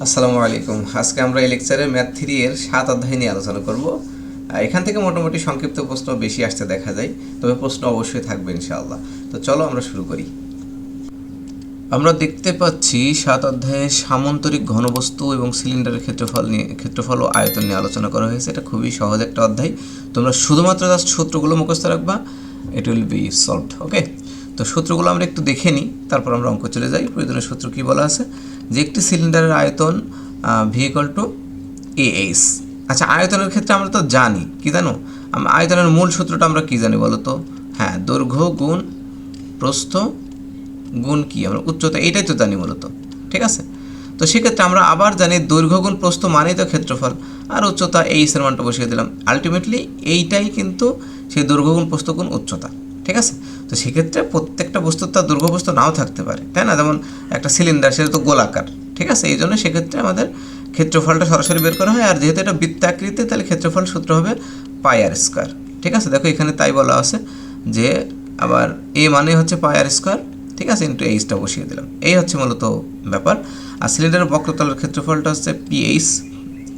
আসসালামু আলাইকুম। আজকে আমরা এই লেকচারে ম্যাথ 3 এর 7 অধ্যায় নিয়ে আলোচনা করব। এখান থেকে মোটামুটি সংক্ষিপ্ত প্রশ্ন বেশি আসতে দেখা যায়, তবে প্রশ্ন অবশ্যই থাকবে ইনশাআল্লাহ। তো চলো আমরা শুরু করি। আমরা দেখতে পাচ্ছি 7 অধ্যায়ে সামান্তরিক ঘনবস্তু এবং সিলিন্ডারের ক্ষেত্রফল ও আয়তন নিয়ে আলোচনা করা হয়েছে। এটা খুবই সহজ একটা অধ্যায়, তোমরা শুধুমাত্র জাস্ট সূত্রগুলো মুখস্থ রাখবা, ইট উইল বি সলভড। ওকে, তো সূত্রগুলো আমরা একটু দেখে নিই, তারপর আমরা অঙ্ক চলে যাই। প্রয়োজনীয় সূত্র কী বলা আছে, যে একটি সিলিন্ডারের আয়তন ভি ইকুয়াল টু AH। আচ্ছা, আয়তনের ক্ষেত্রে আমরা তো জানি, কি জানো, আয়তনের মূল সূত্রটা আমরা কি জানি বলো তো? হ্যাঁ, দৈর্ঘ্য গুণ প্রস্থ গুণ কি আমরা উচ্চতা, এইটাই তো জানি মূলত। ঠিক আছে, তো সেক্ষেত্রে আমরা আবার জানি দৈর্ঘ্য গুণ প্রস্থ মানেই তো ক্ষেত্রফল, আর উচ্চতা এইচের মানটা বসিয়ে দিলাম। আলটিমেটলি এইটাই কিন্তু সেই দৈর্ঘ্য গুণ প্রস্থ গুণ উচ্চতা। ঠিক আছে, তো সেক্ষেত্রে প্রত্যেকটা বস্তুর তার দৈর্ঘ্য প্রস্থ নাও থাকতে পারে, তাই না? যেমন একটা সিলিন্ডার, সেটা তো গোলাকার। ঠিক আছে, এই জন্য সেক্ষেত্রে আমাদের ক্ষেত্রফলটা সরাসরি বের করা হয়, আর যেহেতু এটা বৃত্তাকৃতি তাহলে ক্ষেত্রফল সূত্র হবে পাই আর স্কোয়ার। ঠিক আছে, দেখো এখানে তাই বলা আছে যে আবার এ মানে হচ্ছে পাই আর স্কোয়ার, ঠিক আছে, ইন্টু এইচটা বসিয়ে দিলাম। এই হচ্ছে মূলত ব্যাপার। আর সিলিন্ডারের বক্রতলের ক্ষেত্রফলটা হচ্ছে PH।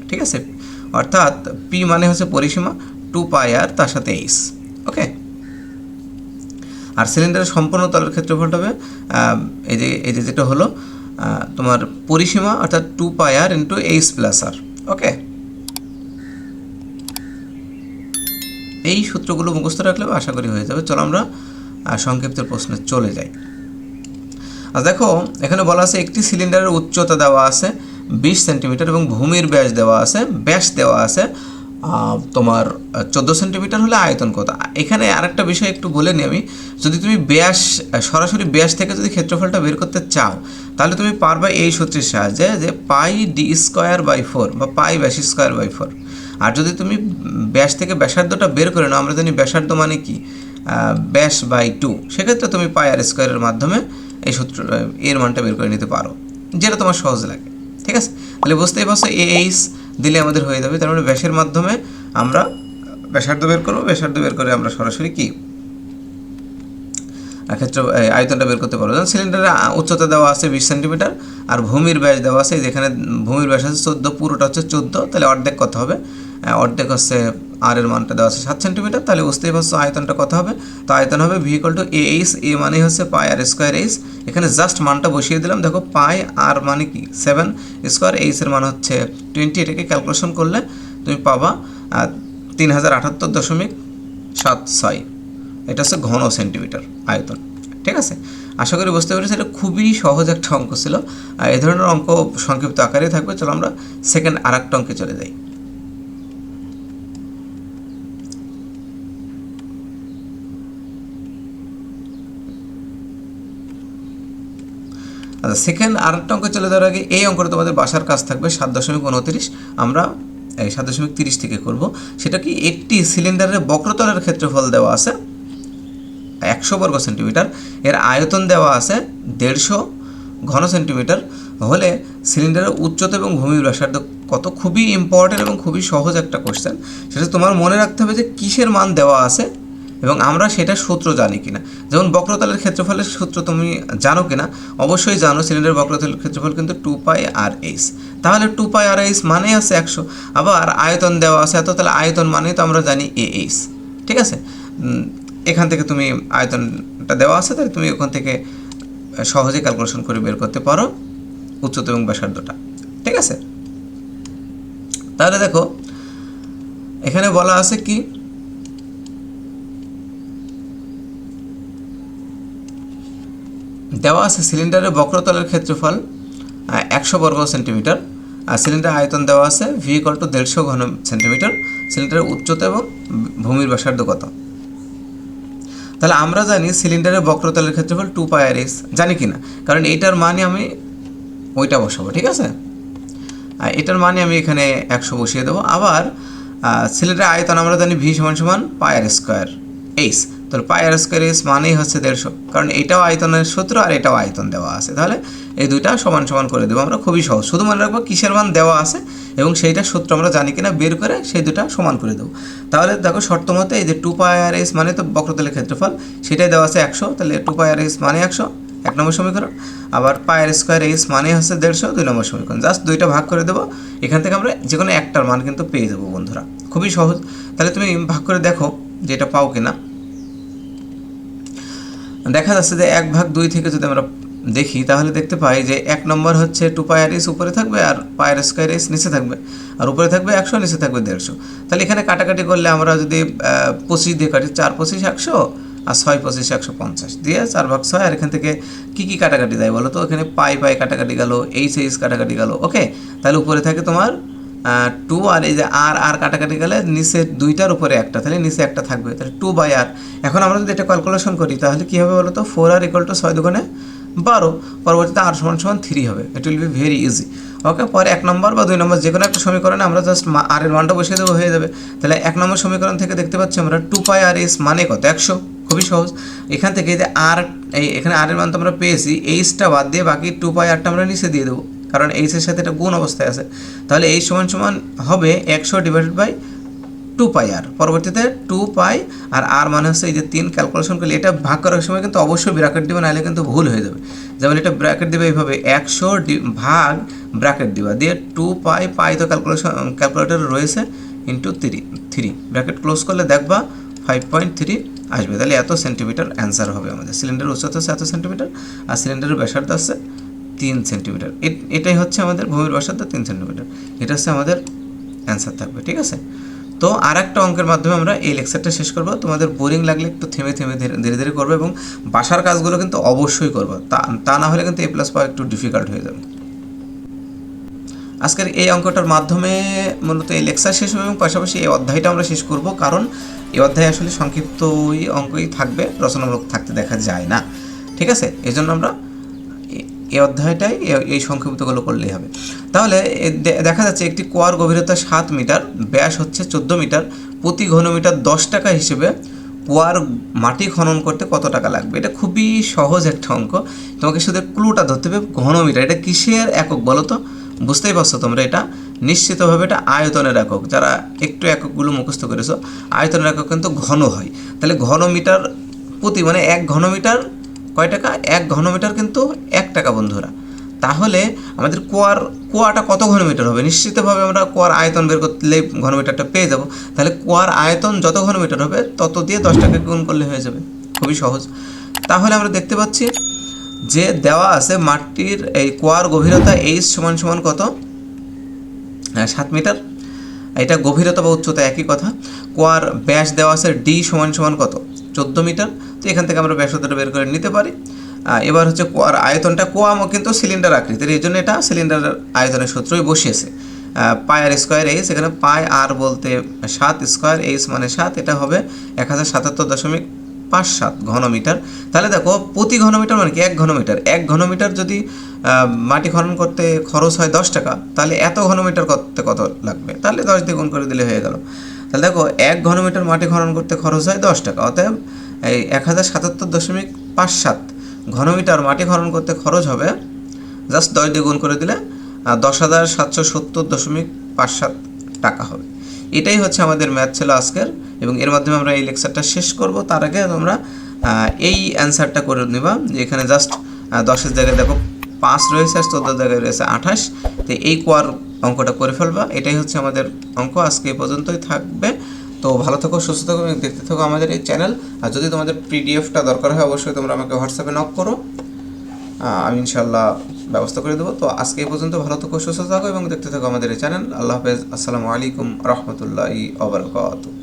ঠিক আছে, অর্থাৎ পি মানে হচ্ছে পরিসীমা, 2 পাই আর তার সাথে এইচ। ওকে, আর সিলিন্ডারের সম্পূর্ণ তলের ক্ষেত্রফলটা হবে এই যে যেটা হলো তোমার পরিসীমা, অর্থাৎ 2 পাই আর ইন্টু এইচ প্লাস আর। ওকে, এই সূত্রগুলো মুখস্থ রাখলে আশা করি হয়ে যাবে। চলো আমরা সংক্ষিপ্ত প্রশ্নে চলে যাই। আর দেখো এখানে বলা আছে একটি সিলিন্ডারের উচ্চতা দেওয়া আছে 20 সেন্টিমিটার এবং ভূমির ব্যাস দেওয়া আছে তোমার 14 সেন্টিমিটার হলে আয়তন কত। এখানে আরেকটা বিষয় একটু বলে নিই আমি, যদি তুমি ব্যাস সরাসরি ব্যাস থেকে যদি ক্ষেত্রফলটা বের করতে চাও, তাহলে তুমি পারবা এই সূত্রের সাহায্যে, যে পাই ডি স্কোয়ার বাই 4 বা পাই ব্যাস স্কোয়ার বাই 4। আর যদি তুমি ব্যাস থেকে ব্যাসার্ধটা বের করে নাও, আমরা জানি ব্যাসার্ধ মানে কি, ব্যাস বাই 2, সেক্ষেত্রে তুমি পাই আর স্কোয়ারের মাধ্যমে এই সূত্র এর মানটা বের করে নিতে পারো, যেটা তোমার সহজ লাগে। ঠিক আছে, তাহলে বুঝতেই পারছো AH দিলে আমাদের হয়ে যাবে। তার মানে ব্যাসের মাধ্যমে আমরা ব্যাসার্ধ বের করবো, ব্যাসার্ধ বের করে আমরা সরাসরি কি ক্ষেত্র আয়তনটা বের করতে পারবো। যেমন সিলিন্ডারের উচ্চতা দেওয়া আছে 20 সেন্টিমিটার, আর ভূমির ব্যাস দেওয়া আছে, যেখানে ভূমির ব্যাস আছে 14, পুরোটা হচ্ছে 14, তাহলে অর্ধেক কত হবে? অর্ধেক হচ্ছে আর এর মানটা দেওয়া আছে 7 সেন্টিমিটার, তাহলে বুঝতেই পারছো আয়তনটা কত হবে। তো আয়তন হবে ভি ইকুয়াল টু AH, এ মানে হচ্ছে পাই আর স্কোয়ার এইচ। এখানে জাস্ট মানটা বসিয়ে দিলাম। দেখো পাই আর মানে কি 7 স্কোয়ার, এইচের মান হচ্ছে 20, এটাকে ক্যালকুলেশন করলে তুমি পাবা 3078.76। এটা হচ্ছে ঘন সেন্টিমিটার আয়তন। ঠিক আছে, আশা করি বুঝতে পেরেছি। এটা খুবই সহজ একটা অঙ্ক ছিল, আর এই ধরনের অঙ্ক সংক্ষিপ্ত আকারে থাকবে। চলো আমরা সেকেন্ড আর একটা অঙ্কে চলে যাই। আচ্ছা, সেকেন্ড আর একটা অঙ্কে চলে যাওয়ার আগে এই অঙ্কটা তোমাদের বাসার কাজ থাকবে 7.29। আমরা এই 7.30 থেকে করব। সেটা কি, একটি সিলিন্ডারের বক্রতলের ক্ষেত্রফল দেওয়া আছে 100 বর্গ সেন্টিমিটার, এর আয়তন দেওয়া আছে 150 ঘন সেন্টিমিটার হলে সিলিন্ডারের উচ্চতা এবং ভূমির ব্যাসার্ধ কত। খুবই ইম্পর্টেন্ট এবং খুবই সহজ একটা কোশ্চেন। সেটা তোমার মনে রাখতে হবে যে কিসের মান দেওয়া আছে এবং আমরা সেটা সূত্র জানি কিনা। যেমন বক্রতলের ক্ষেত্রফলের সূত্র তুমি জানো কিনা? অবশ্যই জানো, সিলিন্ডারের বক্রতলের ক্ষেত্রফল কিন্তু 2 পাই আর এইচ। তাহলে 2 পাই আর এইচ মানে আছে 100। আবার আয়তন দেওয়া আছে এত, তাহলে আয়তন মানে তো আমরা জানি AH। ঠিক আছে, এখান থেকে তুমি আয়তনটা দেওয়া আছে, তাহলে তুমি ওখান থেকে সহজে ক্যালকুলেশন করে বের করতে পারো উচ্চতা এবং ব্যাসার্ধটা। ঠিক আছে, তাহলে দেখো এখানে বলা আছে কি, দেওয়া আছে সিলিন্ডারের বক্রতলের ক্ষেত্রফল 100 বর্গ সেন্টিমিটার, আর সিলিন্ডারের আয়তন দেওয়া আছে ভি ইকুয়াল টু 150 ঘন সেন্টিমিটার। সিলিন্ডারের উচ্চতা এবং ভূমির ব্যাসার্ধ কত? তাহলে আমরা জানি সিলিন্ডারের বক্রতলের ক্ষেত্রফল 2 পাই আর এইচ, জানি কি না? কারণ এইটার মানে আমি ওইটা বসাবো। ঠিক আছে, এটার মানে আমি এখানে 100 বসিয়ে দেবো। আবার সিলিন্ডারের আয়তন আমরা জানি ভি সমান সমান পাই আর স্কোয়ার এইচ, তাহলে পাই আর স্কোয়ার এইচ মানেই হচ্ছে 150, কারণ এটাও আয়তনের সূত্র আর এটাও আয়তন দেওয়া আছে। তাহলে এই দুইটা সমান সমান করে দেবো আমরা। খুবই সহজ, শুধু মনে রাখবো কিসের মান দেওয়া আছে এবং সেইটা সূত্র আমরা জানি কিনা বের করে সেই দুটা সমান করে দেবো। তাহলে দেখো শর্ত মতে এই যে 2 পাই আর এইচ মানে তো বক্রতলের ক্ষেত্রফল, সেটাই দেওয়া আছে 100, তাহলে 2 পাই আর এইচ মানে 100, 1 নম্বর সমীকরণ। আবার পায়ের স্কোয়ার এইচ মানে হচ্ছে 150, 2 নম্বর সমীকরণ। জাস্ট দুইটা ভাগ করে দেবো, এখান থেকে আমরা যে কোনো একটার মান কিন্তু পেয়ে যাবো বন্ধুরা, খুবই সহজ। তাহলে তুমি ভাগ করে দেখো যে এটা পাও কিনা। দেখা যাচ্ছে যে 1/2 থেকে যদি আমরা দেখি তাহলে দেখতে পাই যে 1 নম্বর হচ্ছে 2 পাই আর এইচ উপরে থাকবে, আর পায়ের স্কোয়ার এইচ নিচে থাকবে, আর উপরে থাকবে 100, নিচে থাকবে 150। তাহলে এখানে কাটাকাটি করলে আমরা যদি 25 দিয়ে কাটি, 4 25 100, আর 6 25 150 দিয়ে 4/6। আর এখান থেকে কী কী কাটাকাটি দেয় বলো তো? এখানে পাই পাই কাটাকাটি গেল, এইচ এইচ কাটাকাটি গেল। ওকে, তাহলে উপরে থাকে তোমার 2, আর এই যে আর কাটাকাটি গেলে নিচে 2টার উপরে 1টা, তাহলে নিচে 1টা থাকবে, তাহলে 2/r। এখন আমরা যদি এটা ক্যালকুলেশন করি তাহলে কী হবে বলো তো? 4r = 6 দুগুণে 12, পরবর্তীতে r = 3 হবে। It will be very easy. Okay, পরে 1 নম্বর বা 2 নম্বর যে কোনো একটা সমীকরণে আমরা জাস্ট r এর মানটা বসিয়ে দেবো, হয়ে যাবে। তাহলে 1 নম্বর সমীকরণ থেকে দেখতে পাচ্ছি আমরা 2 পাই আর এইচ মানে কত? 100, খুবই সহজ। এখান থেকে যে আর, এখানে r এর মান তো আমরা পেয়েছি, এইচটা বাদ দিয়ে বাকি 2 পাই আরটা আমরা নিচে দিয়ে দেবো, কারণ এইচের সাথে এটা গুণ অবস্থায় আছে। তাহলে এই সমান হবে 100/2 পাই আর, পরবর্তীতে 2 পাই আর আর মানে হচ্ছে এই যে 3। ক্যালকুলেশন করলে এটা ভাগ করার সময় কিন্তু অবশ্যই ব্র্যাকেট দিবে, নাহলে কিন্তু ভুল হয়ে যাবে। যেমন এটা ব্র্যাকেট দিবে এইভাবে 100 ভাগ ব্র্যাকেট দিবা দিয়ে 2 পাই, পাই তো ক্যালকুলেটরে রয়েছে, ইন্টু 3 ব্র্যাকেট ক্লোজ করলে দেখবা 5.3 আসবে। তাহলে এত সেন্টিমিটার অ্যান্সার হবে আমাদের। সিলিন্ডারের উচ্চতা হচ্ছে এত সেন্টিমিটার, আর সিলিন্ডারের ব্যাসার্ধ আছে 3 সেন্টিমিটার। এটাই হচ্ছে আমাদের ভূমির ব্যাসার্ধ 3 সেন্টিমিটার। এটা হচ্ছে আমাদের অ্যান্সার থাকবে, ঠিক আছে? তো আর একটা অঙ্কের মাধ্যমে আমরা এই লেকচারটা শেষ করব। তোমাদের বোরিং লাগলে একটু থেমে থেমে ধীরে ধীরে করবে, এবং বাসার কাজগুলো কিন্তু অবশ্যই করবো, তা না হলে কিন্তু A+ পাওয়া একটু ডিফিকাল্ট হয়ে যাবে। আজকের এই অঙ্কটার মাধ্যমে মূলত এই লেকচার শেষ হবে, এবং পাশাপাশি এই অধ্যায়টা আমরা শেষ করব, কারণ এই অধ্যায় আসলে সংক্ষিপ্ত অঙ্কই থাকবে, রচনামূলক থাকতে দেখা যায় না, ঠিক আছে? এই জন্য আমরা এই অধ্যায়টাই এই সংক্ষিপ্তগুলো করলেই হবে। তাহলে দেখা যাচ্ছে একটি কুয়ার গভীরতা 7 মিটার, ব্যাস হচ্ছে 14 মিটার, প্রতি ঘনমিটার 10 টাকা হিসেবে কুয়ার মাটি খনন করতে কত টাকা লাগবে? এটা খুবই সহজ একটা অঙ্ক। তোমাকে শুধু ক্লুটা ধরতে হবে, ঘনমিটার এটা কিসের একক বলো তো? বুঝতেই পারছো তোমরা, এটা নিশ্চিতভাবে এটা আয়তনের একক। যারা একটু এককগুলো মুখস্থ করেছো, আয়তনের একক কিন্তু ঘন হয়। তাহলে ঘনমিটার প্রতি মানে 1 ঘনমিটার কয় টাকা? 1 ঘনমিটার কিন্তু 1 টাকা বন্ধুরা। তাহলে আমাদের কুয়াটা কত ঘনমিটার হবে? নিশ্চিতভাবে আমরা কুয়ার আয়তন বের করলে ঘনমিটারটা পেয়ে যাব। তাহলে কুয়ার আয়তন যত ঘনমিটার হবে তত দিয়ে 10 টাকা গুণ করলে হয়ে যাবে, খুবই সহজ। তাহলে আমরা দেখতে পাচ্ছি যে দেওয়া আছে মাটির এই কুয়ার গভীরতা এইচ সমান কত? 7 মিটার। এটা গভীরতা বা উচ্চতা একই কথা। কুয়ার ব্যাস দেওয়া আছে ডি সমান কত? 14 মিটার। তো এখান থেকে আমরা ব্যাসার্ধটা বের করে নিতে পারি। এবার হচ্ছে কুয়ার আয়তনটা, কুয়া কিন্তু সিলিন্ডার আকৃতির, এই জন্য এটা সিলিন্ডারের আয়তনের সূত্রই বসিয়েছে। পাই আর স্কোয়ার এইচ, এখানে পাই আর বলতে 7 স্কোয়ার, এইচ মানে 7, এটা হবে 1077.57 ঘনমিটার। তাহলে দেখো প্রতি ঘনমিটার মানে কি? 1 ঘনমিটার। 1 ঘনমিটার যদি মাটি খনন করতে খরচ হয় 10 টাকা, তাহলে এত ঘনমিটার করতে কত লাগবে? তাহলে 10 দিয়ে গুণ করে দিলে হয়ে গেল। তাহলে দেখো 1 ঘনমিটার মাটি খনন করতে খরচ হয় 10 টাকা, অতএব এই 1077.57 ঘনমিটার মাটি খনন করতে খরচ হবে, জাস্ট 10 দিয়ে গুণ করে দিলে 10,770.57 টাকা হবে। এটাই হচ্ছে আমাদের ম্যাথ ছিল আজকের, এবং এর মাধ্যমে আমরা এই লেকচারটা শেষ করব। তার আগে তোমরা এই অ্যান্সারটা করে নেবা, যে এখানে জাস্ট 10-এর জায়গায় দেখো 5 রয়েছে, আর 14 জায়গায় রয়েছে 28। তো এই কুয়ার অঙ্কটা করে ফেলবা। এটাই হচ্ছে আমাদের অঙ্ক। আজকে এই পর্যন্তই থাকবে। তো ভালো থাকো, সুস্থ থাকো, এবং দেখতে থাকো আমাদের এই চ্যানেল। আর যদি তোমাদের পিডিএফটা দরকার হয় অবশ্যই তোমরা আমাকে হোয়াটসঅ্যাপে নক করো, আমি ইনশাল্লাহ ব্যবস্থা করে দেবো। তো আজকে এই পর্যন্ত, ভালো থাকো, সুস্থ থাকো, এবং দেখতে থাকো আমাদের এই চ্যানেল। আল্লাহ হাফেজ, আসসালামু আলাইকুম রহমতুল্লাহি ওয়া বারাকাতুহু।